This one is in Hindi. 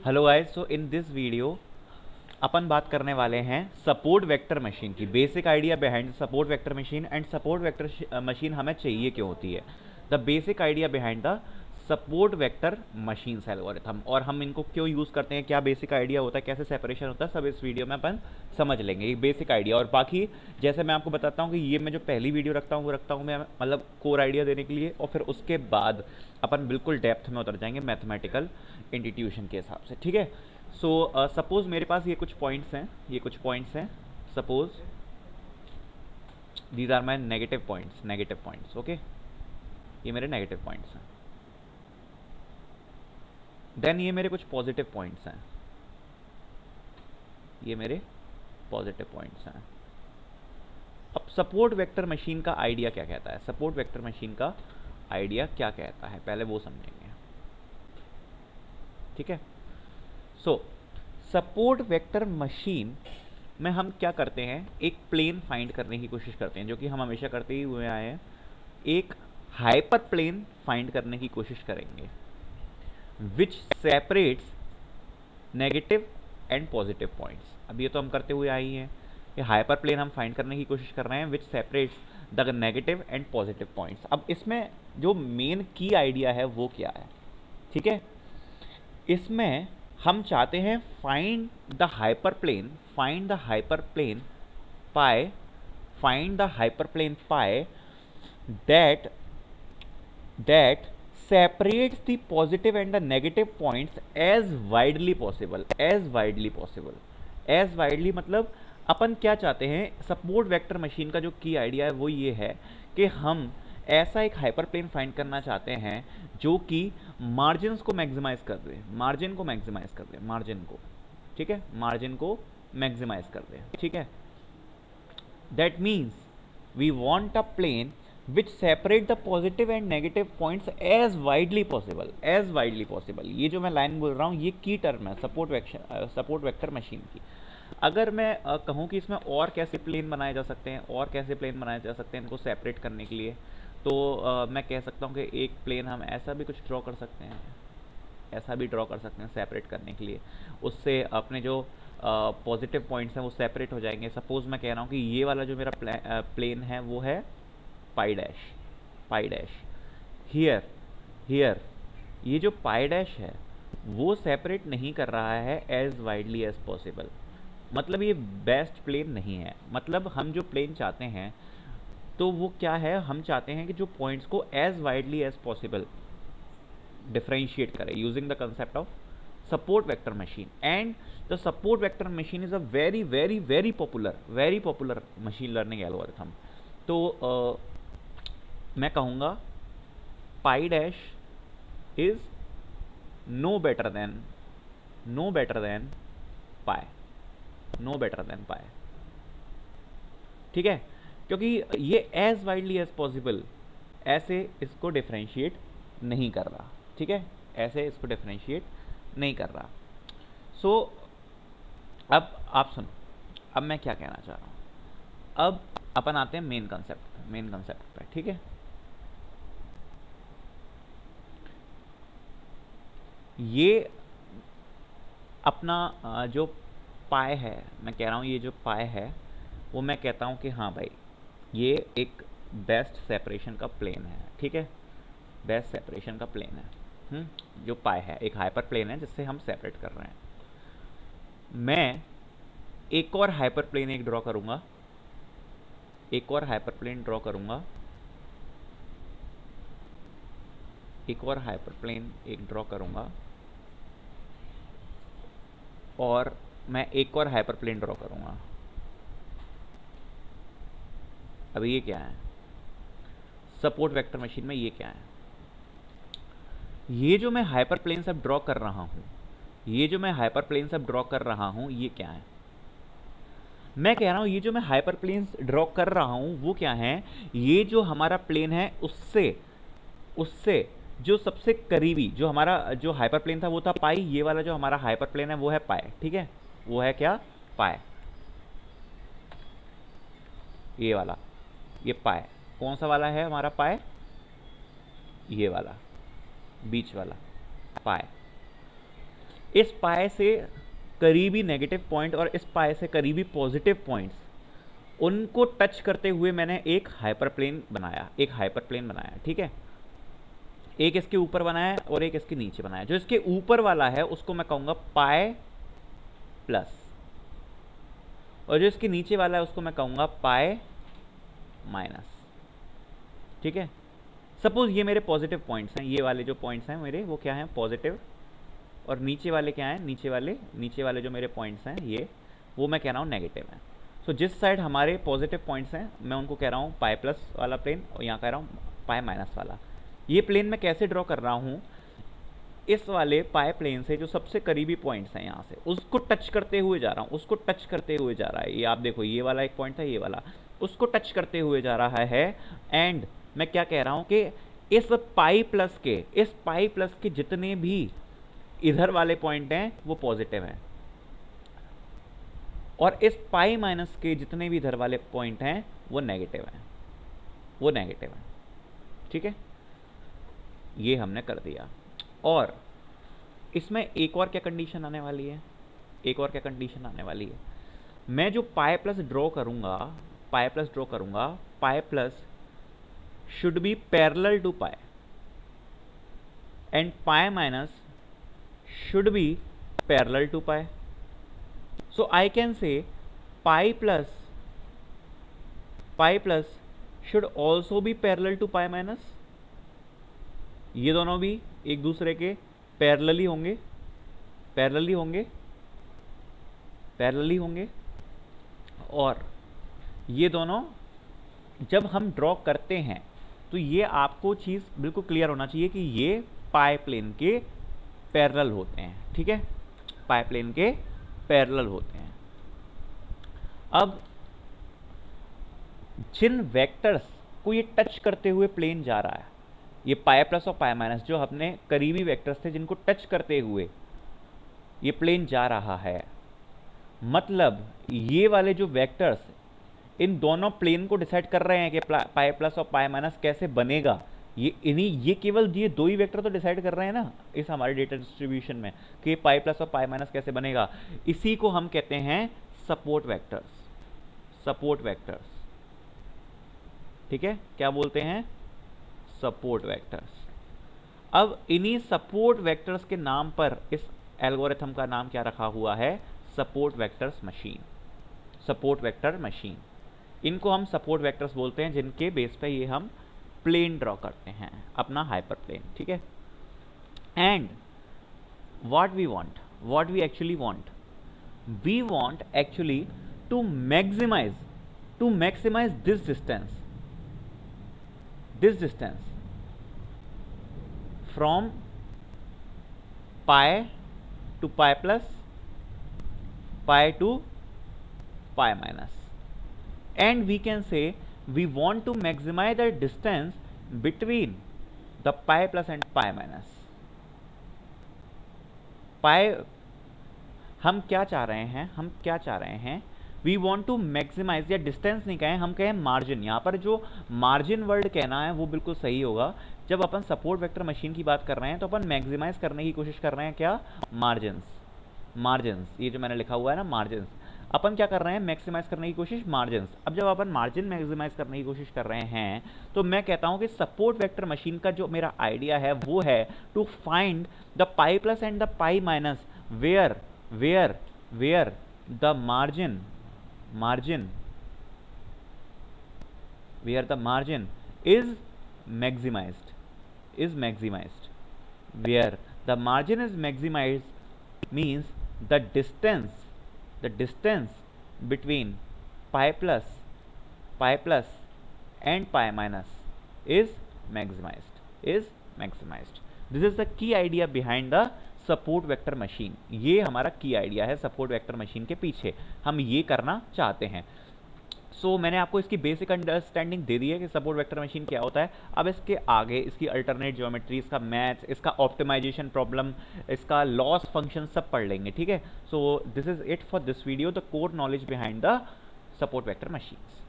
Hello guys, so in this video अपन बात करने वाले हैं सपोर्ट वेक्टर मशीन की। Basic idea behind support vector machine and support vector machine हमें चाहिए क्यों होती है। The basic idea behind the support vector machine algorithm, और हम इनको क्यों यूज़ करते हैं, क्या बेसिक आइडिया होता है, कैसे सेपरेशन होता है, सब इस वीडियो में अपन समझ लेंगे। ये बेसिक आइडिया, और बाकी जैसे मैं आपको बताता हूँ कि ये मैं जो पहली वीडियो रखता हूँ वो रखता हूँ मैं मतलब कोर आइडिया देने के लिए, और फिर उसके बाद अपन बिल्कुल डेप्थ में उतर जाएंगे मैथमेटिकल इंस्टीट्यूशन के हिसाब से। ठीक है। सो सपोज मेरे पास ये कुछ पॉइंट्स हैं, ये कुछ पॉइंट्स हैं। Suppose these are my negative points. Okay, ये मेरे नेगेटिव पॉइंट्स हैं। देन ये मेरे कुछ पॉजिटिव पॉइंट्स हैं, ये मेरे पॉजिटिव पॉइंट्स हैं। अब सपोर्ट वेक्टर मशीन का आइडिया क्या कहता है, सपोर्ट वेक्टर मशीन का आइडिया क्या कहता है, पहले वो समझेंगे। ठीक है। सो सपोर्ट वेक्टर मशीन में हम क्या करते हैं, एक प्लेन फाइंड करने की कोशिश करते हैं, जो कि हम हमेशा करते ही हुए आए हैं। एक हाइपर प्लेन फाइंड करने की कोशिश करेंगे which separates negative and positive points. अब ये तो हम करते हुए आए ही हैं कि हाइपर प्लेन हम फाइंड करने की कोशिश कर रहे हैं which separates the negative and positive points. अब इसमें जो मेन की आइडिया है वो क्या है, ठीक है। इसमें हम चाहते हैं find the hyperplane, find the hyperplane pi, find the hyperplane pi that that separates the positive and the negative points as widely possible, as widely possible, as widely मतलब अपन क्या चाहते हैं, सपोर्ट वेक्टर मशीन का जो की आइडिया है वो ये है कि हम ऐसा एक हाइपर प्लेन फाइंड करना चाहते हैं जो कि मार्जिन को मैक्सिमाइज कर दे, मार्जिन को मैक्सिमाइज कर दे, मार्जिन को, ठीक है, मार्जिन को मैक्सिमाइज कर दे। ठीक है। That means we want a plane which separate the positive and negative points as widely possible, as widely possible। ये जो मैं लाइन बोल रहा हूँ ये की टर्म है सपोर्ट वेक्टर मशीन की। अगर मैं कहूँ कि इसमें और कैसे प्लेन बनाए जा सकते हैं, और कैसे प्लेन बनाए जा सकते हैं इनको सेपरेट करने के लिए, तो मैं कह सकता हूँ कि एक प्लेन हम ऐसा भी कुछ ड्रॉ कर सकते हैं, ऐसा भी ड्रॉ कर सकते हैं सेपरेट करने के लिए। उससे अपने जो पॉजिटिव पॉइंट्स हैं वो सेपरेट हो जाएंगे। सपोज मैं कह रहा हूँ कि ये वाला जो मेरा प्लेन है वो है pi dash, pi dash. Here here ये जो पाई डैश है वो सेपरेट नहीं कर रहा है एज वाइडली एज पॉसिबल, मतलब ये बेस्ट प्लेन नहीं है। मतलब हम जो प्लेन चाहते हैं तो वो क्या है, हम चाहते हैं कि जो पॉइंट्स को as widely as possible differentiate करें using the concept of support vector machine. And the support vector machine is a very very very popular machine learning algorithm. तो मैं कहूँगा pi dash is no better than pi, no better than pi. ठीक है, क्योंकि ये एज वाइडली एज पॉसिबल ऐसे इसको डिफरेंशिएट नहीं कर रहा। ठीक है, ऐसे इसको डिफरेंशिएट नहीं कर रहा। सो अब आप सुनो, अब मैं क्या कहना चाह रहा हूँ। अब अपन आते हैं मेन कंसेप्ट पे। ठीक है, ये अपना जो पाए है, मैं कह रहा हूँ ये जो पाए है वो मैं कहता हूँ कि हाँ भाई ये एक बेस्ट सेपरेशन का प्लेन है। ठीक है, बेस्ट सेपरेशन का प्लेन है। जो पाए है एक हाइपर प्लेन है जिससे हम सेपरेट कर रहे हैं। मैं एक और हाइपर प्लेन एक ड्रॉ करूँगा, एक और हाइपर प्लेन ड्रॉ करूँगा, एक और हाइपर प्लेन एक ड्रॉ करूँगा, और मैं एक और हाइपर प्लेन ड्रॉ करूँगा। अभी ये क्या है, सपोर्ट वेक्टर मशीन में ये क्या है, ये जो मैं हाइपर प्लेन सब ड्रॉ कर रहा हूँ, ये जो मैं हाइपर प्लेन सब ड्रॉ कर रहा हूँ ये क्या है। मैं कह रहा हूँ ये जो मैं हाइपर प्लेन्स ड्रॉ कर रहा हूँ वो क्या है, ये जो हमारा प्लेन है उससे उससे जो सबसे करीबी जो हमारा जो हाइपर प्लेन था वो था पाई, ये वाला जो हमारा हाइपर प्लेन है वो है पाई। ठीक है, वो है क्या, पाई, ये वाला, ये पाई। कौन सा वाला है हमारा पाई, ये वाला बीच वाला पाई। इस पाए से करीबी नेगेटिव पॉइंट और इस पाए से करीबी पॉजिटिव पॉइंट्स, उनको टच करते हुए मैंने एक हाइपरप्लेन बनाया, ठीक है। एक इसके ऊपर बनाया और एक इसके नीचे बनाया। जो इसके ऊपर वाला है उसको मैं कहूंगा पाए प्लस, और जो इसके नीचे वाला है उसको मैं कहूंगा पाए माइनस, ठीक है। सपोज ये मेरे पॉजिटिव पॉइंट्स हैं, ये वाले जो पॉइंट्स हैं मेरे वो क्या हैं, पॉजिटिव, और नीचे वाले क्या हैं, नीचे वाले जो मेरे पॉइंट्स हैं ये, वो मैं कह रहा हूँ नेगेटिव हैं। सो जिस साइड हमारे पॉजिटिव पॉइंट्स हैं मैं उनको कह रहा हूँ पाई प्लस वाला प्लेन, और यहाँ कह रहा हूँ पाई माइनस वाला। ये प्लेन मैं कैसे ड्रॉ कर रहा हूँ, इस वाले पाई प्लेन से जो सबसे करीबी पॉइंट्स हैं यहाँ से, उसको टच करते हुए जा रहा हूँ, उसको टच करते हुए जा रहा है। ये आप देखो, ये वाला एक पॉइंट था, ये वाला, उसको टच करते हुए जा रहा है। एंड मैं क्या कह रहा हूँ कि इस पाई प्लस के जितने भी इधर वाले पॉइंट हैं वो पॉजिटिव हैं, और इस पाई माइनस के जितने भी इधर वाले पॉइंट हैं वो नेगेटिव हैं, ठीक है। ये हमने कर दिया। और इसमें एक और क्या कंडीशन आने वाली है, मैं जो पाई प्लस ड्रॉ करूंगा, pi plus should be parallel to pi, and pi minus should be parallel to pi. So I can say pi plus should also be parallel to pi minus. ये दोनों भी एक दूसरे के पैरेलली होंगे, और ये दोनों जब हम ड्रॉ करते हैं तो ये आपको चीज बिल्कुल क्लियर होना चाहिए कि ये पाई प्लेन के पैरेलल होते हैं, ठीक है, पाई प्लेन के पैरेलल होते हैं। अब जिन वेक्टर्स को ये टच करते हुए प्लेन जा रहा है, ये पाई प्लस और पाई माइनस जो अपने करीबी वेक्टर्स थे जिनको टच करते हुए ये प्लेन जा रहा है, मतलब ये वाले जो वेक्टर्स इन दोनों प्लेन को डिसाइड कर रहे हैं कि पाई प्लस और पाई माइनस कैसे बनेगा। ये केवल ये दो ही वेक्टर तो डिसाइड कर रहे हैं ना इस हमारे डेटा डिस्ट्रीब्यूशन में कि पाई प्लस और पाई माइनस कैसे बनेगा। इसी को हम कहते हैं सपोर्ट वेक्टर्स, ठीक है, क्या बोलते हैं, सपोर्ट वेक्टर्स। अब इन्हीं सपोर्ट वेक्टर्स के नाम पर इस एल्गोरिथम का नाम क्या रखा हुआ है, सपोर्ट वेक्टर मशीन। इनको हम सपोर्ट वेक्टर्स बोलते हैं, जिनके बेस पे ये हम प्लेन ड्रॉ करते हैं, अपना हाइपर प्लेन, ठीक है। And what we actually want to maximize this distance from pi to pi plus, pi to pi minus, and we can say we want to maximize the distance between the pi plus and pi minus. हम क्या चाह रहे हैं, we want to maximize, या डिस्टेंस नहीं कहें, हम कहें मार्जिन। यहाँ पर जो मार्जिन वर्ड कहना है वो बिल्कुल सही होगा। जब अपन सपोर्ट वेक्टर मशीन की बात कर रहे हैं तो अपन मैक्सिमाइज करने की कोशिश कर रहे हैं, क्या, मार्जिन्स, ये जो मैंने लिखा हुआ है ना मार्जिन्स, अपन क्या कर रहे हैं, मैक्सिमाइज करने की कोशिश मार्जिन्स। अब जब अपन मार्जिन मैक्सिमाइज करने की कोशिश कर रहे हैं तो मैं कहता हूं कि सपोर्ट वेक्टर मशीन का जो मेरा आइडिया है वो है to find the pi plus and the pi minus where the margin is maximized, where the margin is maximized means the distance between pi plus and pi minus is maximized. This is the key idea behind the support vector machine. ये हमारा की आइडिया है सपोर्ट वेक्टर मशीन के पीछे, हम ये करना चाहते हैं। मैंने आपको इसकी बेसिक अंडरस्टैंडिंग दे दी है कि सपोर्ट वेक्टर मशीन क्या होता है। अब इसके आगे इसकी अल्टरनेट ज्योमेट्री, इसका मैथ्स, इसका ऑप्टिमाइजेशन प्रॉब्लम, इसका लॉस फंक्शन सब पढ़ लेंगे, ठीक है। So this is it for this video, the core knowledge behind the support vector machines.